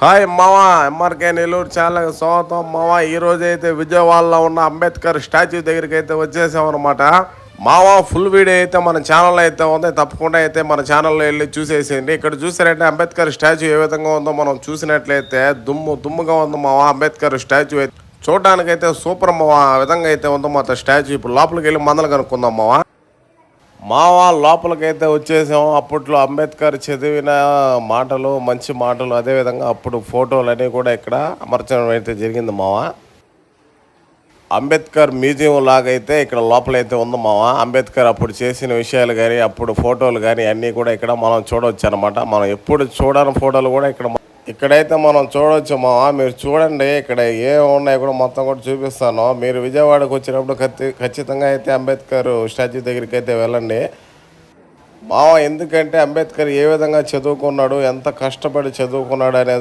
Hi మావా, MRK Nellore ఛానల్కి స్వాగతం మావా. ఈ రోజు అయితే విజయవాడలో ఉన్న అంబేద్కర్ స్టాచ్యూ దగ్గరికి అయితే వచ్చేసామన్నమాట. మావా ఫుల్ వీడియో అయితే మన ఛానల్లో అయితే ఉంది, తప్పకుండా అయితే మన ఛానల్లో వెళ్ళి చూసేసేయండి. ఇక్కడ చూసారంటే అంబేద్కర్ స్టాచ్యూ ఏ విధంగా ఉందో మనం చూసినట్లయితే దుమ్ముగా ఉంది మావా. అంబేద్కర్ స్టాచ్యూ అయితే చూడడానికైతే సూపర్ మావా. ఆ విధంగా అయితే ఉందో మా స్టాచ్యూ. ఇప్పుడు లోపలికి వెళ్ళి మందలు కనుక్కుందాం మావా. మావా లోపలికైతే వచ్చేసాము. అప్పట్లో అంబేద్కర్ చదివిన మాటలు, మంచి మాటలు, అదేవిధంగా అప్పుడు ఫోటోలు అన్నీ కూడా ఇక్కడ అమర్చడం అయితే జరిగింది మావా. అంబేద్కర్ మ్యూజియం లాగైతే ఇక్కడ లోపలైతే ఉంది మావా. అంబేద్కర్ అప్పుడు చేసిన విషయాలు కానీ, అప్పుడు ఫోటోలు కానీ అన్నీ కూడా ఇక్కడ మనం చూడవచ్చు అనమాట. మనం ఎప్పుడు చూడని ఫోటోలు కూడా ఇక్కడైతే మనం చూడవచ్చు మావా. మీరు చూడండి, ఇక్కడ ఏమి ఉన్నాయి కూడా మొత్తం కూడా చూపిస్తాను. మీరు విజయవాడకు వచ్చినప్పుడు ఖచ్చితంగా అయితే అంబేద్కర్ స్టాచ్యూ దగ్గరికి అయితే వెళ్ళండి మావా. ఎందుకంటే అంబేద్కర్ ఏ విధంగా చదువుకున్నాడు, ఎంత కష్టపడి చదువుకున్నాడు అనేది